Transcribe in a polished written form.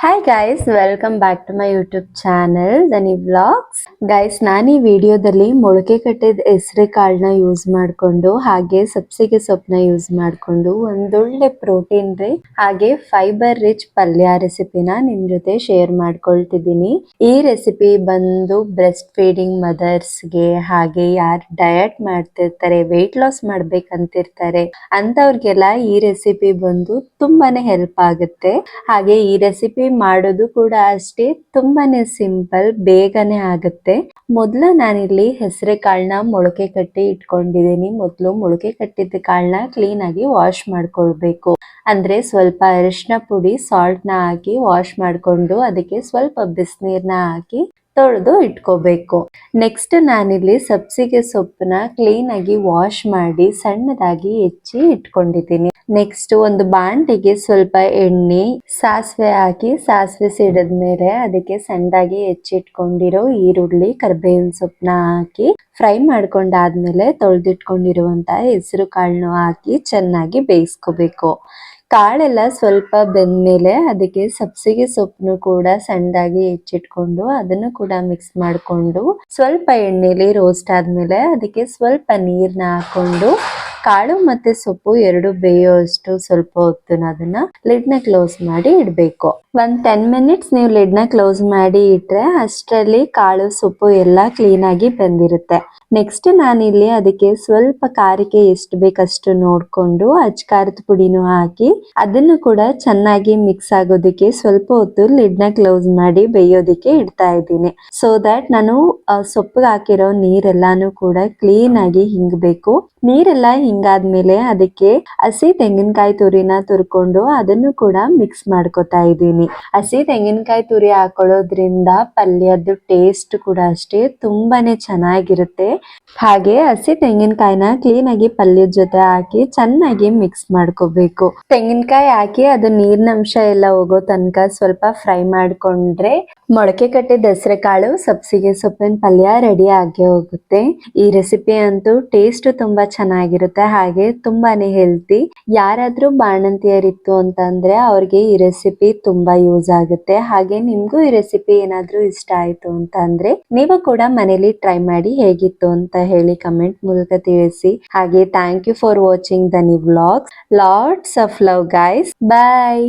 Hi guys, welcome back to my YouTube channel Dani vlogs. Guys, ನಾನು ಈ ವಿಡಿಯೋದಲ್ಲಿ ಮೊಳಕೆ ಕಟ್ಟಿದ ಹೆಸರು ಕಾಳನ್ನ ಯೂಸ್ ಮಾಡಿಕೊಂಡು ಹಾಗೆ ಸಬ್ಸಿಗೆ ಸೊಪ್ಪನ್ನ ಯೂಸ್ ಮಾಡಿಕೊಂಡು ಒಂದೊಳ್ಳೆ ಪ್ರೋಟೀನ್ ರಿಚ್ ಹಾಗೆ ಫೈಬರ್ ರಿಚ್ ಪಲ್ಯ ರೆಸಿಪಿನ ನಿಮ್ ಜೊತೆ ಶೇರ್ ಮಾಡ್ಕೊಳ್ತಿದ್ದೀನಿ. ಈ ರೆಸಿಪಿ ಬಂದು ಬ್ರೆಸ್ಟ್ ಫೀಡಿಂಗ್ ಮದರ್ಸ್ಗೆ ಹಾಗೆ ಯಾರು ಡಯಟ್ ಮಾಡ್ತಿರ್ತಾರೆ, ವೆಯ್ಟ್ ಲಾಸ್ ಮಾಡ್ಬೇಕಂತಿರ್ತಾರೆ ಅಂತವ್ರಿಗೆಲ್ಲ ಈ ರೆಸಿಪಿ ಬಂದು ತುಂಬಾನೇ ಹೆಲ್ಪ್ ಆಗುತ್ತೆ. ಹಾಗೆ ಈ ರೆಸಿಪಿ ಮಾಡೋದು ಕೂಡ ಅಷ್ಟೇ ತುಂಬಾನೇ ಸಿಂಪಲ್, ಬೇಗನೆ ಆಗುತ್ತೆ. ಮೊದಲು ನಾನಿಲ್ಲಿ ಹೆಸರು ಕಾಳನ್ನ ಮೊಳಕೆ ಕಟ್ಟಿ ಇಟ್ಕೊಂಡಿದ್ದೀನಿ. ಮೊದಲು ಮೊಳಕೆ ಕಟ್ಟಿದ್ದ ಕಾಳನ್ನ ಕ್ಲೀನ್ ಆಗಿ ವಾಶ್ ಮಾಡ್ಕೊಳ್ಬೇಕು. ಅಂದ್ರೆ ಸ್ವಲ್ಪ ಅರಿಶಿನ ಪುಡಿ, ಸಾಲ್ಟ್ ನ ಹಾಕಿ ವಾಶ್ ಮಾಡ್ಕೊಂಡು ಅದಕ್ಕೆ ಸ್ವಲ್ಪ ಬಿಸಿನೀರ್ನ ಹಾಕಿ ತೊಳೆದು ಇಟ್ಕೋಬೇಕು. ನೆಕ್ಸ್ಟ್ ನಾನಿಲ್ಲಿ ಸಬ್ಸಿಗೆ ಸೊಪ್ಪನ್ನ ಕ್ಲೀನ್ ಆಗಿ ವಾಶ್ ಮಾಡಿ ಸಣ್ಣದಾಗಿ ಹೆಚ್ಚಿ ಇಟ್ಕೊಂಡಿದ್ದೀನಿ. ನೆಕ್ಸ್ಟ್ ಒಂದು ಬಾಂಡಿಗೆ ಸ್ವಲ್ಪ ಎಣ್ಣೆ, ಸಾಸಿವೆ ಹಾಕಿ ಸಾಸಿವೆ ಸಿಡಿದ್ಮೇಲೆ ಅದಕ್ಕೆ ಸಣ್ಣದಾಗಿ ಹೆಚ್ಚಿಟ್ಕೊಂಡಿರೋ ಈರುಳ್ಳಿ, ಕರಿಬೇವಿನ ಸೊಪ್ಪನ್ನ ಹಾಕಿ ಫ್ರೈ ಮಾಡ್ಕೊಂಡಾದ್ಮೇಲೆ ತೊಳೆದಿಟ್ಕೊಂಡಿರುವಂತ ಹೆಸರು ಕಾಳನ್ನು ಹಾಕಿ ಚೆನ್ನಾಗಿ ಬೇಯಿಸ್ಕೋಬೇಕು. ಕಾಳೆಲ್ಲ ಸ್ವಲ್ಪ ಬೆಂದ್ಮೇಲೆ ಅದಕ್ಕೆ ಸಬ್ಸಿಗೆ ಸೊಪ್ಪನ್ನು ಕೂಡ ಸಣ್ಣದಾಗಿ ಹೆಚ್ಚಿಟ್ಕೊಂಡು ಅದನ್ನು ಕೂಡ ಮಿಕ್ಸ್ ಮಾಡಿಕೊಂಡು ಸ್ವಲ್ಪ ಎಣ್ಣೆಲಿ ರೋಸ್ಟ್ ಆದ್ಮೇಲೆ ಅದಕ್ಕೆ ಸ್ವಲ್ಪ ನೀರ್ನ ಹಾಕೊಂಡು ಕಾಳು ಮತ್ತೆ ಸೊಪ್ಪು ಎರಡು ಬೇಯೋಷ್ಟು ಸ್ವಲ್ಪ ಹೊತ್ತು ಅದನ್ನ ಲಿಡ್ ನ ಕ್ಲೋಸ್ ಮಾಡಿ ಇಡ್ಬೇಕು. ಒಂದ್ 10 ಮಿನಿಟ್ಸ್ ನೀವು ಲಿಡ್ ನ ಕ್ಲೋಸ್ ಮಾಡಿ ಇಟ್ರೆ ಅಷ್ಟರಲ್ಲಿ ಕಾಳು ಸೊಪ್ಪು ಎಲ್ಲ ಕ್ಲೀನ್ ಆಗಿ ಬಂದಿರುತ್ತೆ. ನೆಕ್ಸ್ಟ್ ನಾನಿಲ್ಲಿ ಅದಕ್ಕೆ ಸ್ವಲ್ಪ ಖಾರಕ್ಕೆ ಎಷ್ಟು ಬೇಕಷ್ಟು ನೋಡ್ಕೊಂಡು ಖಾರದ ಪುಡಿನೂ ಹಾಕಿ ಅದನ್ನು ಕೂಡ ಚೆನ್ನಾಗಿ ಮಿಕ್ಸ್ ಆಗೋದಕ್ಕೆ ಸ್ವಲ್ಪ ಹೊತ್ತು ಲಿಡ್ ನ ಕ್ಲೋಸ್ ಮಾಡಿ ಬೇಯೋದಿಕ್ಕೆ ಇಡ್ತಾ ಇದ್ದೀನಿ. ಸೊ ದಟ್ ನಾನು ಸೊಪ್ಪಿಗೆ ಹಾಕಿರೋ ನೀರೆಲ್ಲಾನು ಕೂಡ ಕ್ಲೀನ್ ಆಗಿ ಹಿಂಗಬೇಕು. ನೀರೆಲ್ಲ ಹಿಂಗಾದ್ಮೇಲೆ ಅದಕ್ಕೆ ಹಸಿ ತೆಂಗಿನಕಾಯಿ ತುರಿನ ತುರ್ಕೊಂಡು ಅದನ್ನು ಕೂಡ ಮಿಕ್ಸ್ ಮಾಡ್ಕೊತಾ ಇದ್ದೀನಿ. ಹಸಿ ತೆಂಗಿನಕಾಯಿ ತುರಿ ಹಾಕೊಳ್ಳೋದ್ರಿಂದ ಪಲ್ಯದ ಟೇಸ್ಟ್ ಕೂಡ ಅಷ್ಟೇ ತುಂಬಾನೇ ಚೆನ್ನಾಗಿರುತ್ತೆ. ಹಾಗೆ ಹಸಿ ತೆಂಗಿನಕಾಯಿನ ಕ್ಲೀನ್ ಆಗಿ ಪಲ್ಯದ ಜೊತೆ ಹಾಕಿ ಚೆನ್ನಾಗಿ ಮಿಕ್ಸ್ ಮಾಡ್ಕೋಬೇಕು. ತೆಂಗಿನಕಾಯಿ ಹಾಕಿ ಅದು ನೀರಿನಂಶ ಎಲ್ಲ ಹೋಗೋ ತನಕ ಸ್ವಲ್ಪ ಫ್ರೈ ಮಾಡ್ಕೊಂಡ್ರೆ ಮೊಳಕೆ ಕಟ್ಟಿದ ಹೆಸರು ಕಾಳು ಸಬ್ಸಿಗೆ ಸೊಪ್ಪಿನ ಪಲ್ಯ ರೆಡಿ ಆಗಿ ಹೋಗುತ್ತೆ. ಈ ರೆಸಿಪಿ ಅಂತೂ ಟೇಸ್ಟ್ ತುಂಬಾ ಚೆನ್ನಾಗಿರುತ್ತೆ, ಹಾಗೆ ತುಂಬಾನೇ ಹೆಲ್ತಿ. ಯಾರಾದ್ರೂ ಬಾಣಂತಿಯರಿತ್ತು ಅಂತಂದ್ರೆ ಅವ್ರಿಗೆ ಈ ರೆಸಿಪಿ ತುಂಬಾ ಯೂಸ್ ಆಗುತ್ತೆ. ಹಾಗೆ ನಿಮ್ಗೂ ಈ ರೆಸಿಪಿ ಏನಾದ್ರೂ ಇಷ್ಟ ಆಯ್ತು ಅಂತ ಅಂದ್ರೆ ನೀವು ಕೂಡ ಮನೇಲಿ ಟ್ರೈ ಮಾಡಿ ಹೇಗಿತ್ತು ಅಂತ ಹೇಳಿ ಕಮೆಂಟ್ ಮೂಲಕ ತಿಳಿಸಿ. ಹಾಗೆ thank you for watching Dani vlogs. Lots of love guys. Bye.